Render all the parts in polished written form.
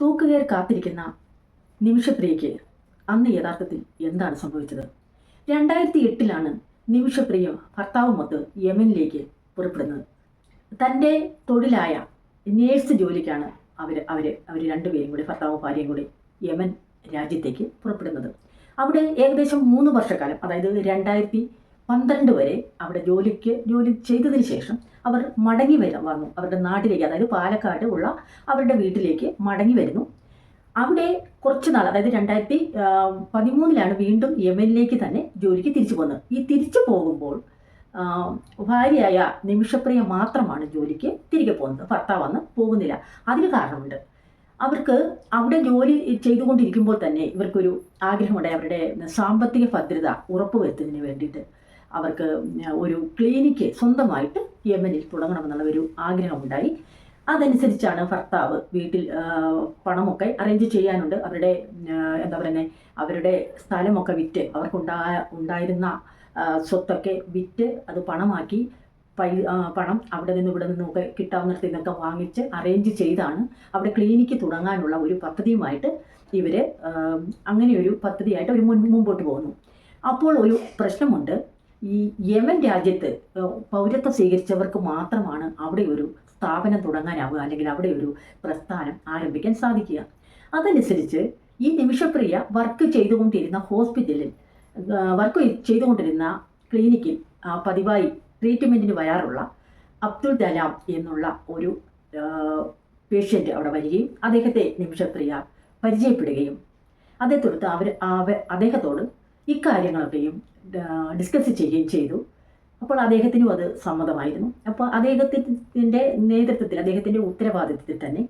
തൂക്കുകയർ കാത്തിരിക്കുന്ന നിമിഷപ്രിയയ്ക്ക് അന്ന് യഥാർത്ഥത്തിൽ എന്താണ് സംഭവിച്ചത്? 2008 നിമിഷപ്രിയ ഭർത്താവുമൊത്ത് യമനിലേക്ക് പുറപ്പെടുന്നത്. തൻ്റെ തൊഴിലായ നേഴ്സ് ജോലിക്കാണ് അവർ രണ്ടുപേരും കൂടി, ഭർത്താവും ഭാര്യയും കൂടി യമൻ രാജ്യത്തേക്ക് പുറപ്പെടുന്നത്. അവിടെ ഏകദേശം 3 വർഷക്കാലം, അതായത് 2012 വരെ അവിടെ ജോലി ചെയ്തതിന് ശേഷം അവർ മടങ്ങി വന്നു അവരുടെ നാട്ടിലേക്ക്, അതായത് പാലക്കാട് ഉള്ള അവരുടെ വീട്ടിലേക്ക് മടങ്ങി വരുന്നു. അവിടെ കുറച്ച് നാൾ, അതായത് 2013 വീണ്ടും യമനിലേക്ക് തന്നെ ജോലിക്ക് തിരിച്ചു പോകുന്നത്. ഈ തിരിച്ചു പോകുമ്പോൾ ഭാര്യയായ നിമിഷപ്രിയ മാത്രമാണ് ജോലിക്ക് തിരികെ പോകുന്നത്. ഭർത്താവ് അന്ന് പോകുന്നില്ല. അതിന് കാരണമുണ്ട്. അവർക്ക് അവിടെ ജോലി ചെയ്തുകൊണ്ടിരിക്കുമ്പോൾ തന്നെ ഇവർക്കൊരു ആഗ്രഹമുണ്ടായി. അവരുടെ സാമ്പത്തിക ഭദ്രത ഉറപ്പുവരുത്തുന്നതിന് വേണ്ടിയിട്ട് അവർക്ക് ഒരു ക്ലിനിക്ക് സ്വന്തമായിട്ട് യമനിൽ തുടങ്ങണമെന്നുള്ള ഒരു ആഗ്രഹമുണ്ടായി. അതനുസരിച്ചാണ് ഭർത്താവ് വീട്ടിൽ പണമൊക്കെ അറേഞ്ച് ചെയ്യാനുണ്ട്. അവരുടെ അവരുടെ സ്ഥലമൊക്കെ വിറ്റ്, ഉണ്ടായിരുന്ന സ്വത്തൊക്കെ വിറ്റ് അത് പണമാക്കി, പണം അവിടെ നിന്നും ഇവിടെ നിന്നുമൊക്കെ കിട്ടാവുന്നിടത്ത് നിന്നൊക്കെ വാങ്ങിച്ച് അറേഞ്ച് ചെയ്താണ് അവിടെ ക്ലിനിക്ക് തുടങ്ങാനുള്ള ഒരു പദ്ധതിയുമായിട്ട് ഇവർ അങ്ങനെയൊരു പദ്ധതിയായിട്ട് അവർ മുമ്പോട്ട് പോകുന്നു. അപ്പോൾ ഒരു പ്രശ്നമുണ്ട്. ഈ യമൻ രാജ്യത്ത് പൗരത്വം സ്വീകരിച്ചവർക്ക് മാത്രമാണ് അവിടെ ഒരു സ്ഥാപനം തുടങ്ങാനാവുക, അല്ലെങ്കിൽ അവിടെ ഒരു പ്രസ്ഥാനം ആരംഭിക്കാൻ സാധിക്കുക. അതനുസരിച്ച് ഈ നിമിഷപ്രിയ വർക്ക് ചെയ്തുകൊണ്ടിരുന്ന ക്ലിനിക്കിൽ പതിവായി ട്രീറ്റ്മെൻറ്റിന് വരാറുള്ള അബ്ദുൾ ദലാം എന്നുള്ള ഒരു പേഷ്യൻ്റ് അവിടെ വരികയും അദ്ദേഹത്തെ നിമിഷപ്രിയ പരിചയപ്പെടുകയും അതേ തുടർന്ന് അദ്ദേഹത്തോട് ഇക്കാര്യങ്ങളൊക്കെയും ഡിസ്കസ് ചെയ്യുകയും ചെയ്തു. അപ്പോൾ അദ്ദേഹത്തിനും അത് സമ്മതമായിരുന്നു. അപ്പോൾ അദ്ദേഹത്തിൻ്റെ നേതൃത്വത്തിൽ, അദ്ദേഹത്തിൻ്റെ ഉത്തരവാദിത്വത്തിൽ തന്നെ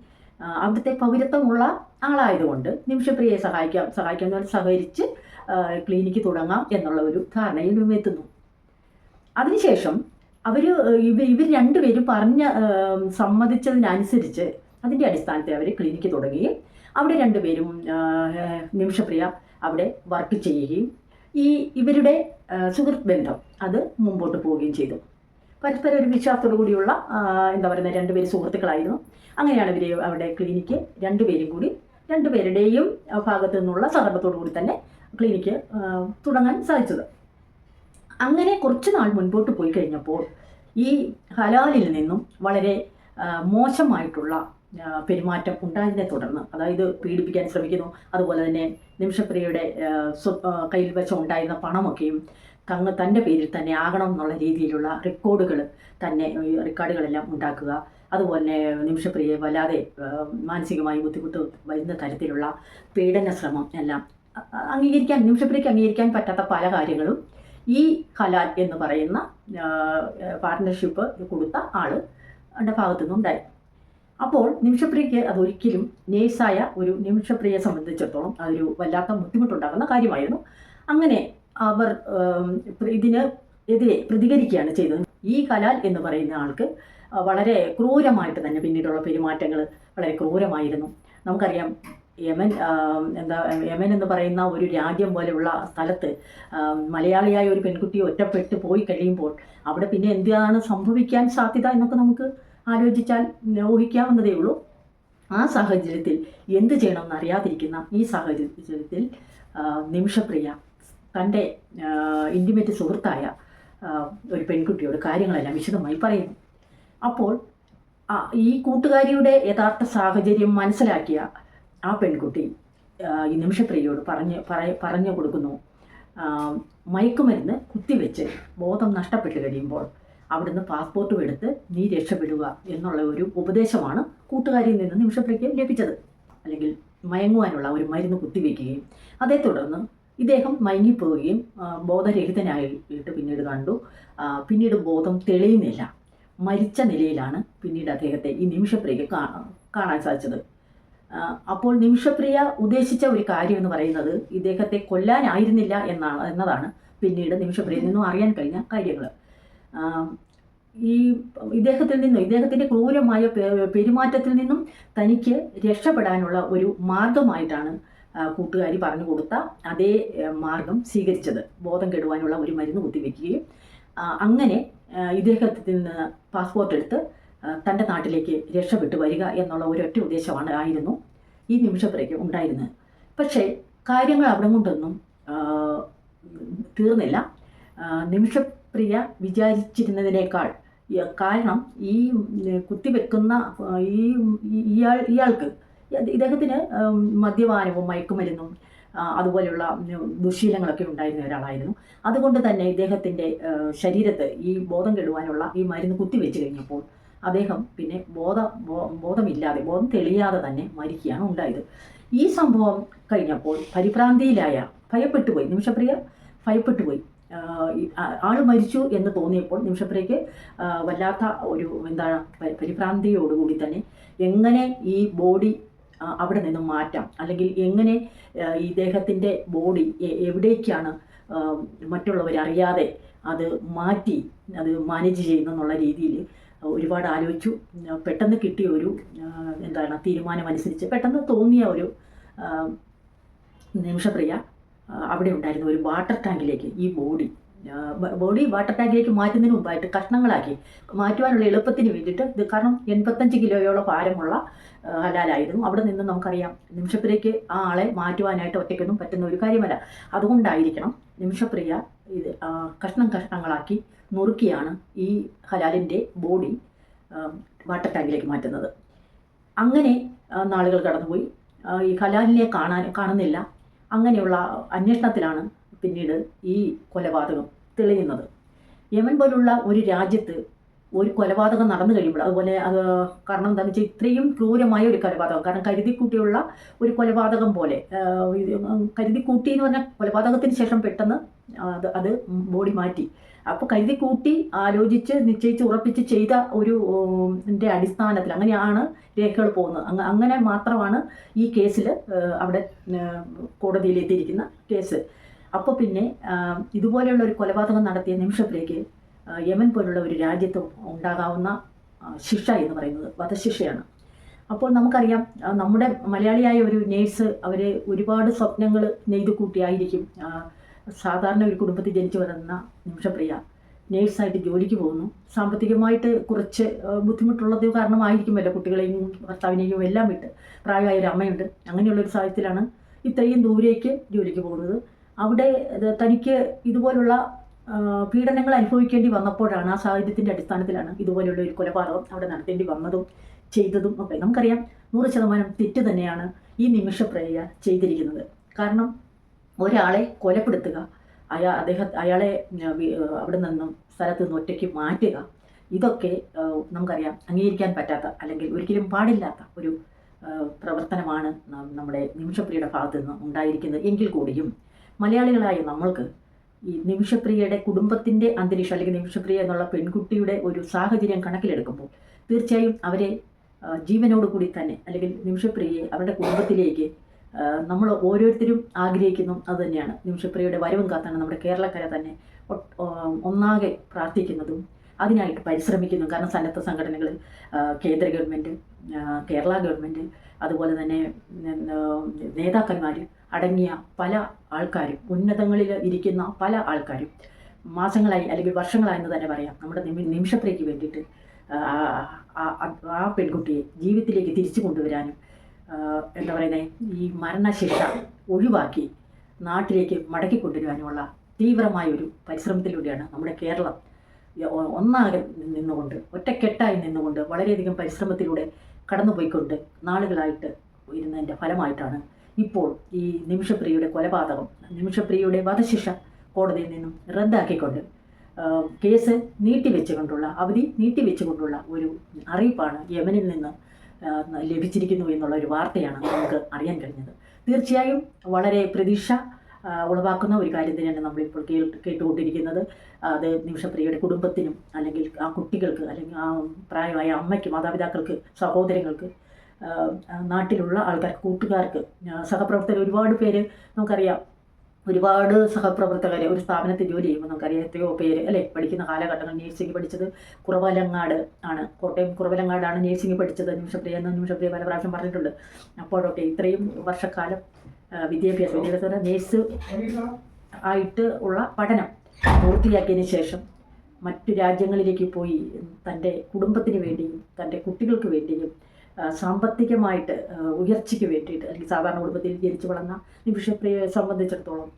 അവിടുത്തെ പൗരത്വമുള്ള ആളായതുകൊണ്ട് നിമിഷപ്രിയയെ സഹായിക്കാൻ സഹകരിച്ച് ക്ലിനിക്ക് തുടങ്ങാം എന്നുള്ള ഒരു ധാരണയിൽ എത്തുന്നു. അതിനുശേഷം ഇവർ രണ്ടുപേരും സമ്മതിച്ചതിനനുസരിച്ച് അതിൻ്റെ അടിസ്ഥാനത്തിൽ അവർ ക്ലിനിക്ക് തുടങ്ങുകയും അവിടെ രണ്ടുപേരും നിമിഷപ്രിയ അവിടെ വർക്ക് ചെയ്യുകയും ഇവരുടെ സുഹൃത്ത് ബന്ധം അത് മുമ്പോട്ട് പോവുകയും ചെയ്തു. പരസ്പരം ഒരു വിശ്വാസത്തോടു കൂടിയുള്ള രണ്ടുപേരും സുഹൃത്തുക്കളായിരുന്നു. അങ്ങനെയാണ് ഇവർ അവിടെ ക്ലിനിക്ക് രണ്ടുപേരുടെയും ഭാഗത്തു നിന്നുള്ള സഹകരണത്തോടു കൂടി തന്നെ ക്ലിനിക്ക് തുടങ്ങാൻ സാധിച്ചത്. അങ്ങനെ കുറച്ച് നാൾ മുൻപോട്ട് പോയി കഴിഞ്ഞപ്പോൾ ഈ ഹലാലിൽ നിന്നും വളരെ മോശമായിട്ടുള്ള പെരുമാറ്റം ഉണ്ടായതിനെ തുടർന്ന്, അതായത് പീഡിപ്പിക്കാൻ ശ്രമിക്കുന്നു, അതുപോലെ തന്നെ നിമിഷപ്രിയയുടെ കയ്യിൽ വെച്ച് ഉണ്ടായിരുന്ന പണമൊക്കെയും തൻ്റെ പേരിൽ തന്നെ ആകണം എന്നുള്ള രീതിയിലുള്ള റെക്കോർഡുകളെല്ലാം ഉണ്ടാക്കുക, അതുപോലെ നിമിഷപ്രിയയെ വല്ലാതെ മാനസികമായി ബുദ്ധിമുട്ട് വരുന്ന തരത്തിലുള്ള പീഡന ശ്രമം എല്ലാം നിമിഷപ്രിയയ്ക്ക് അംഗീകരിക്കാൻ പറ്റാത്ത പല കാര്യങ്ങളും ഈ ഹലാൽ എന്ന് പറയുന്ന പാർട്ട്ണർഷിപ്പ് കൊടുത്ത ആളുടെ ഭാഗത്തുനിന്നുണ്ടായി. അപ്പോൾ നിമിഷപ്രിയയ്ക്ക് അതൊരിക്കലും നേഴ്സായ ഒരു നിമിഷപ്രിയയെ സംബന്ധിച്ചിടത്തോളം അതൊരു വല്ലാത്ത ബുദ്ധിമുട്ടുണ്ടാകുന്ന കാര്യമായിരുന്നു. അങ്ങനെ അവർ ഇതിനെതിരെ പ്രതികരിക്കുകയാണ് ചെയ്തത്. ഈ ഹലാൽ എന്ന് പറയുന്ന ആൾക്ക് വളരെ ക്രൂരമായിട്ട് തന്നെ പിന്നീടുള്ള പെരുമാറ്റങ്ങൾ വളരെ ക്രൂരമായിരുന്നു. നമുക്കറിയാം, യമൻ എന്ന് പറയുന്ന ഒരു രാജ്യം പോലെയുള്ള സ്ഥലത്ത് മലയാളിയായ ഒരു പെൺകുട്ടി ഒറ്റപ്പെട്ട് പോയി കഴിയുമ്പോൾ അവിടെ പിന്നെ എന്താണ് സംഭവിക്കാൻ സാധ്യത എന്നൊക്കെ നമുക്ക് ആലോചിച്ചാൽ ഊഹിക്കാവുന്നതേ ഉള്ളൂ. ആ സാഹചര്യത്തിൽ എന്ത് ചെയ്യണമെന്ന് അറിയാതിരിക്കുന്ന ഈ സാഹചര്യത്തിൽ നിമിഷപ്രിയ തൻ്റെ ഇൻറ്റിമേറ്റ് സുഹൃത്തായ ഒരു പെൺകുട്ടിയോട് കാര്യങ്ങളെല്ലാം വിശദമായി പറയുന്നു. അപ്പോൾ ഈ കൂട്ടുകാരിയുടെ യഥാർത്ഥ സാഹചര്യം മനസ്സിലാക്കിയ ആ പെൺകുട്ടി ഈ നിമിഷപ്രിയയോട് പറഞ്ഞു കൊടുക്കുന്നു, മയക്കുമരുന്ന് കുത്തിവെച്ച് ബോധം നഷ്ടപ്പെട്ട് കഴിയുമ്പോൾ അവിടുന്ന് പാസ്പോർട്ടും എടുത്ത് നീ രക്ഷപ്പെടുക എന്നുള്ള ഒരു ഉപദേശമാണ് കൂട്ടുകാരിയിൽ നിന്ന് നിമിഷപ്രിയയ്ക്ക് ലഭിച്ചത്. അല്ലെങ്കിൽ മയങ്ങുവാനുള്ള ഒരു മരുന്ന് കുത്തിവെക്കുകയും അതേ തുടർന്ന് ഇദ്ദേഹം മയങ്ങിപ്പോവുകയും ബോധരഹിതനായിട്ട് പിന്നീട് കണ്ടു. പിന്നീട് ബോധം തെളിയുന്നില്ല, മരിച്ച നിലയിലാണ് പിന്നീട് അദ്ദേഹത്തെ ഈ നിമിഷപ്രിയയ്ക്ക് കാണാൻ സാധിച്ചത്. അപ്പോൾ നിമിഷപ്രിയ ഉദ്ദേശിച്ച ഒരു കാര്യം എന്ന് പറയുന്നത് ഇദ്ദേഹത്തെ കൊല്ലാനായിരുന്നില്ല എന്നതാണ് പിന്നീട് നിമിഷപ്രിയയിൽ നിന്നും അറിയാൻ കഴിഞ്ഞ കാര്യങ്ങൾ. ഇദ്ദേഹത്തിൻ്റെ ക്രൂരമായ പെരുമാറ്റത്തിൽ നിന്നും തനിക്ക് രക്ഷപ്പെടാനുള്ള ഒരു മാർഗമായിട്ടാണ് കൂട്ടുകാരി പറഞ്ഞു കൊടുത്ത അതേ മാർഗം സ്വീകരിച്ചത്. ബോധം കെടുവാനുള്ള ഒരു മരുന്ന് കുത്തിവെക്കുകയും അങ്ങനെ ഇദ്ദേഹത്തിൽ നിന്ന് പാസ്പോർട്ട് എടുത്ത് തൻ്റെ നാട്ടിലേക്ക് രക്ഷപ്പെട്ടു വരിക എന്നുള്ള ഒരൊറ്റ ആയിരുന്നു ഈ നിമിഷപ്രിയയ്ക്ക് ഉണ്ടായിരുന്നത്. പക്ഷേ കാര്യങ്ങൾ അവിടെ കൊണ്ടൊന്നും തീർന്നില്ല. നിമിഷപ്രിയ വിചാരിച്ചിരുന്നതിനേക്കാൾ, കാരണം ഈ കുത്തിവെക്കുന്ന ഇയാൾക്ക് ഇദ്ദേഹത്തിന് മദ്യപാനവും മയക്കുമരുന്നും അതുപോലെയുള്ള ദുശീലങ്ങളൊക്കെ ഉണ്ടായിരുന്ന ഒരാളായിരുന്നു. അതുകൊണ്ട് തന്നെ ഇദ്ദേഹത്തിൻ്റെ ശരീരത്ത് ഈ ബോധം കെടുവാനുള്ള ഈ മരുന്ന് കുത്തിവെച്ച് കഴിഞ്ഞപ്പോൾ അദ്ദേഹം പിന്നെ ബോധമില്ലാതെ, ബോധം തെളിയാതെ തന്നെ മരിക്കുകയാണ് ഉണ്ടായത്. ഈ സംഭവം കഴിഞ്ഞപ്പോൾ ഭയപ്പെട്ടുപോയി നിമിഷപ്രിയ, ഭയപ്പെട്ടുപോയി. ആൾ മരിച്ചു എന്ന് തോന്നിയപ്പോൾ നിമിഷപ്രിയയ്ക്ക് വല്ലാത്ത ഒരു പരിഭ്രാന്തിയോടുകൂടി തന്നെ എങ്ങനെ ഈ ബോഡി അവിടെ നിന്ന് മാറ്റാം, അല്ലെങ്കിൽ എങ്ങനെ ഇദ്ദേഹത്തിൻ്റെ ബോഡി എവിടേക്കാണ് മറ്റുള്ളവരറിയാതെ അത് മാറ്റി അത് മാനേജ് ചെയ്യുന്നെന്നുള്ള രീതിയിൽ ഒരുപാട് ആലോചിച്ചു. പെട്ടെന്ന് കിട്ടിയ ഒരു തീരുമാനമനുസരിച്ച്, പെട്ടെന്ന് തോന്നിയ ഒരു നിമിഷപ്രിയ അവിടെ ഉണ്ടായിരുന്ന ഒരു വാട്ടർ ടാങ്കിലേക്ക് ഈ ബോഡി വാട്ടർ ടാങ്കിലേക്ക് മാറ്റുന്നതിന് മുമ്പായിട്ട് കഷ്ണങ്ങളാക്കി മാറ്റുവാനുള്ള എളുപ്പത്തിന് വേണ്ടിയിട്ട്, ഇത് കാരണം 85 കിലോയോളം ഭാരമുള്ള ഹലാലായിരുന്നു. അവിടെ നിന്ന് നമുക്കറിയാം നിമിഷപ്രിയയ്ക്ക് ആ ആളെ മാറ്റുവാനായിട്ട് ഒറ്റയ്ക്കൊന്നും പറ്റുന്ന ഒരു കാര്യമല്ല. അതുകൊണ്ടായിരിക്കണം നിമിഷപ്രിയ ഇത് കഷ്ണങ്ങളാക്കി നുറുക്കിയാണ് ഈ ഹലാലിൻ്റെ ബോഡി വാട്ടർ ടാങ്കിലേക്ക് മാറ്റുന്നത്. അങ്ങനെ നാളുകൾ കടന്നുപോയി. ഈ ഹലാലിനെ കാണുന്നില്ല. അങ്ങനെയുള്ള അന്വേഷണത്തിലാണ് പിന്നീട് ഈ കൊലപാതകം തെളിയുന്നത്. യമൻ പോലുള്ള ഒരു രാജ്യത്ത് ഒരു കൊലപാതകം നടന്നു കഴിയുമ്പോൾ, അതുപോലെ കാരണം എന്താണെന്ന് വെച്ചാൽ ഇത്രയും ക്രൂരമായ ഒരു കൊലപാതകം, കാരണം കരുതിക്കൂട്ടിയുള്ള ഒരു കൊലപാതകം പോലെ, കരുതിക്കൂട്ടി എന്ന് പറഞ്ഞാൽ കൊലപാതകത്തിന് ശേഷം പെട്ടെന്ന് അത് ബോഡി മാറ്റി. അപ്പോൾ കരുതിക്കൂട്ടി ആലോചിച്ച് നിശ്ചയിച്ച് ഉറപ്പിച്ച് ചെയ്ത ഒരു അടിസ്ഥാനത്തിൽ അങ്ങനെയാണ് രേഖകൾ പോകുന്നത്. അങ്ങനെ മാത്രമാണ് ഈ കേസിൽ അവിടെ കോടതിയിൽ എത്തിയിരിക്കുന്ന കേസ്. അപ്പോൾ പിന്നെ ഇതുപോലെയുള്ള ഒരു കൊലപാതകം നടത്തിയ നിമിഷപ്രിയയ്ക്ക് യമൻ പോലുള്ള ഒരു രാജ്യത്ത് ഉണ്ടാകാവുന്ന ശിക്ഷ എന്ന് പറയുന്നത് വധശിക്ഷയാണ്. അപ്പോൾ നമുക്കറിയാം, നമ്മുടെ മലയാളിയായ ഒരു നേഴ്സ്, അവർ ഒരുപാട് സ്വപ്നങ്ങൾ നെയ്തു കൂട്ടിയായിരിക്കും സാധാരണ ഒരു കുടുംബത്തിൽ ജനിച്ചു വരുന്ന നിമിഷപ്രിയ നേഴ്സായിട്ട് ജോലിക്ക് പോകുന്നു. സാമ്പത്തികമായിട്ട് കുറച്ച് ബുദ്ധിമുട്ടുള്ളത് കാരണമായിരിക്കുമല്ലോ കുട്ടികളെയും ഭർത്താവിനെയും എല്ലാം വിട്ട്. പ്രായമായ ഒരു അമ്മയുണ്ട്. അങ്ങനെയുള്ളൊരു സാഹചര്യത്തിലാണ് ഇത്രയും ദൂരേക്ക് ജോലിക്ക് പോകുന്നത്. അവിടെ തനിക്ക് ഇതുപോലുള്ള പീഡനങ്ങൾ അനുഭവിക്കേണ്ടി വന്നപ്പോഴാണ്, ആ സാഹചര്യത്തിൻ്റെ അടിസ്ഥാനത്തിലാണ് ഇതുപോലുള്ള ഒരു കൊലപാതകം അവിടെ നടത്തേണ്ടി വന്നതും ചെയ്തതും ഒക്കെ. നമുക്കറിയാം 100% തെറ്റ് തന്നെയാണ് ഈ നിമിഷപ്രിയ ചെയ്തിരിക്കുന്നത്. കാരണം ഒരാളെ കൊലപ്പെടുത്തുക, അയാളെ അവിടെ നിന്നും സ്ഥലത്ത് നിന്ന് ഒറ്റയ്ക്ക് മാറ്റുക, ഇതൊക്കെ നമുക്കറിയാം അംഗീകരിക്കാൻ പറ്റാത്ത, അല്ലെങ്കിൽ ഒരിക്കലും പാടില്ലാത്ത ഒരു പ്രവർത്തനമാണ് നമ്മുടെ നിമിഷപ്രിയയുടെ ഭാഗത്തു നിന്ന് ഉണ്ടായിരിക്കുന്നത്. എങ്കിൽ കൂടിയും മലയാളികളായ നമ്മൾക്ക് ഈ നിമിഷപ്രിയയുടെ കുടുംബത്തിൻ്റെ അന്തരീക്ഷം, അല്ലെങ്കിൽ നിമിഷപ്രിയ എന്നുള്ള പെൺകുട്ടിയുടെ ഒരു സാഹചര്യം കണക്കിലെടുക്കുമ്പോൾ തീർച്ചയായും അവരെ ജീവനോടുകൂടി തന്നെ, അല്ലെങ്കിൽ നിമിഷപ്രിയയെ അവരുടെ കുടുംബത്തിലേക്ക് നമ്മൾ ഓരോരുത്തരും ആഗ്രഹിക്കുന്നു. അതുതന്നെയാണ് നിമിഷപ്രിയയുടെ വരവും കാത്താണ് നമ്മുടെ കേരളക്കര തന്നെ ഒന്നാകെ പ്രാർത്ഥിക്കുന്നതും അതിനായിട്ട് പരിശ്രമിക്കുന്നു. കാരണം സന്നദ്ധ സംഘടനകൾ, കേന്ദ്ര ഗവൺമെൻറ്, കേരള ഗവൺമെൻറ്, അതുപോലെ തന്നെ നേതാക്കന്മാർ അടങ്ങിയ പല ആൾക്കാരും, ഉന്നതങ്ങളിൽ ഇരിക്കുന്ന പല ആൾക്കാരും മാസങ്ങളായി അല്ലെങ്കിൽ വർഷങ്ങളായി എന്ന് തന്നെ പറയാം നമ്മുടെ നിമിഷപ്രിയയ്ക്ക് വേണ്ടിയിട്ട് ആ പെൺകുട്ടിയെ ജീവിതത്തിലേക്ക് തിരിച്ചു കൊണ്ടുവരാനും ഈ മരണശിക്ഷ ഒഴിവാക്കി നാട്ടിലേക്ക് മടക്കി കൊണ്ടുവരുവാനുമുള്ള തീവ്രമായൊരു പരിശ്രമത്തിലൂടെയാണ് നമ്മുടെ കേരളം ഒന്നാകെ നിന്നുകൊണ്ട്, ഒറ്റക്കെട്ടായി നിന്നുകൊണ്ട് വളരെയധികം പരിശ്രമത്തിലൂടെ കടന്നുപോയിക്കൊണ്ട് നാളുകളായിട്ട് ഇരുന്നതിൻ്റെ ഫലമായിട്ടാണ് ഇപ്പോൾ ഈ നിമിഷപ്രിയയുടെ കൊലപാതകം, നിമിഷപ്രിയയുടെ വധശിക്ഷ കോടതിയിൽ നിന്നും റദ്ദാക്കിക്കൊണ്ട് കേസ് അവധി നീട്ടിവെച്ചുകൊണ്ടുള്ള ഒരു അറിയിപ്പാണ് യമനിൽ നിന്ന് ലഭിച്ചിരിക്കുന്നു എന്നുള്ള ഒരു വാർത്തയാണ് നമുക്ക് അറിയാൻ കഴിഞ്ഞത്. തീർച്ചയായും വളരെ പ്രതീക്ഷ ഉളവാക്കുന്ന ഒരു കാര്യം തന്നെയാണ് നമ്മളിപ്പോൾ കേട്ടുകൊണ്ടിരിക്കുന്നത്. അത് നിമിഷപ്രിയയുടെ കുടുംബത്തിനും, അല്ലെങ്കിൽ ആ കുട്ടികൾക്ക്, അല്ലെങ്കിൽ ആ പ്രായമായ അമ്മയ്ക്ക്, മാതാപിതാക്കൾക്ക്, സഹോദരങ്ങൾക്ക്, നാട്ടിലുള്ള ആൾക്കാർക്ക്, കൂട്ടുകാർക്ക്, സഹപ്രവർത്തകർ, ഒരുപാട് പേര് നമുക്കറിയാം. ഒരുപാട് സഹപ്രവർത്തകർ ഒരു സ്ഥാപനത്തിൽ ജോലി ചെയ്യുമ്പോൾ നമുക്കറിയാം എത്രയോ പേര് അല്ലേ, പഠിക്കുന്ന കാലഘട്ടങ്ങൾ നേഴ്സിംഗ് പഠിച്ചത് കുറവലങ്ങാട് ആണ്, കോട്ടയം കുറവലങ്ങാടാണ് നേഴ്സിംഗ് പഠിച്ചത് നിമിഷപ്രിയ പല പ്രാവശ്യം പറഞ്ഞിട്ടുണ്ട്. അപ്പോഴൊക്കെ ഇത്രയും വർഷക്കാലം വിദ്യാഭ്യാസം നേഴ്സ് ആയിട്ട് ഉള്ള പഠനം പൂർത്തിയാക്കിയതിന് ശേഷം മറ്റു രാജ്യങ്ങളിലേക്ക് പോയി തൻ്റെ കുടുംബത്തിന് വേണ്ടിയും തൻ്റെ കുട്ടികൾക്ക് വേണ്ടിയും സാമ്പത്തികമായിട്ട് ഉയർച്ചയ്ക്ക് വേണ്ടിയിട്ട്, അല്ലെങ്കിൽ സാധാരണ കുടുംബത്തിൽ ജനിച്ചു വളർന്ന നിമിഷപ്രിയയെ സംബന്ധിച്ചിടത്തോളം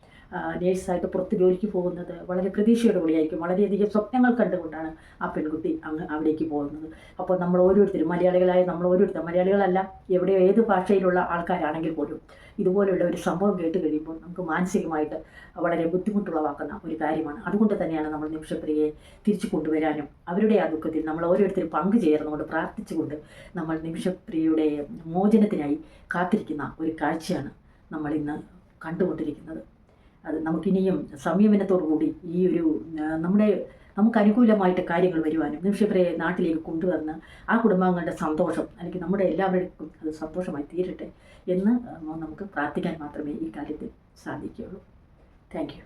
നേഴ്സായിട്ട് പുറത്ത് ജോലിക്ക് പോകുന്നത് വളരെ പ്രതീക്ഷയോടു കൂടിയായിരിക്കും. വളരെയധികം സ്വപ്നങ്ങൾ കണ്ടുകൊണ്ടാണ് ആ പെൺകുട്ടി അങ്ങ് അവിടേക്ക് പോകുന്നത്. അപ്പോൾ നമ്മൾ ഓരോരുത്തരും മലയാളികളായ നമ്മൾ ഓരോരുത്തരും, മലയാളികളല്ല, എവിടെയോ ഏത് ഭാഷയിലുള്ള ആൾക്കാരാണെങ്കിൽ പോലും ഇതുപോലെയുള്ള ഒരു സംഭവം കേട്ട് കഴിയുമ്പോൾ നമുക്ക് മാനസികമായിട്ട് വളരെ ബുദ്ധിമുട്ടുളവാക്കുന്ന ഒരു കാര്യമാണ്. അതുകൊണ്ട് തന്നെയാണ് നമ്മൾ നിമിഷപ്രിയയെ തിരിച്ചു കൊണ്ടുവരാനും അവരുടെ ആ ദുഃഖത്തിൽ നമ്മൾ ഓരോരുത്തരും പങ്കുചേർന്നുകൊണ്ട് പ്രാർത്ഥിച്ചുകൊണ്ട് നമ്മൾ നിമിഷപ്രിയയുടെ മോചനത്തിനായി കാത്തിരിക്കുന്ന ഒരു കാഴ്ചയാണ് നമ്മൾ ഇന്ന് കണ്ടുകൊണ്ടിരിക്കുന്നത്. അത് നമുക്കിനിയും സംയമനത്തോടുകൂടി ഈ ഒരു നമുക്ക് അനുകൂലമായിട്ട് കാര്യങ്ങൾ വരുവാനും നിമിഷപ്രിയയെ നാട്ടിലേക്ക് കൊണ്ടുവന്ന് ആ കുടുംബാംഗങ്ങളുടെ സന്തോഷം, അല്ലെങ്കിൽ നമ്മുടെ എല്ലാവർക്കും അത് സന്തോഷമായി തീരട്ടെ എന്ന് നമുക്ക് പ്രാർത്ഥിക്കാൻ മാത്രമേ ഈ കാര്യത്തിൽ സാധിക്കുകയുള്ളൂ. Thank you.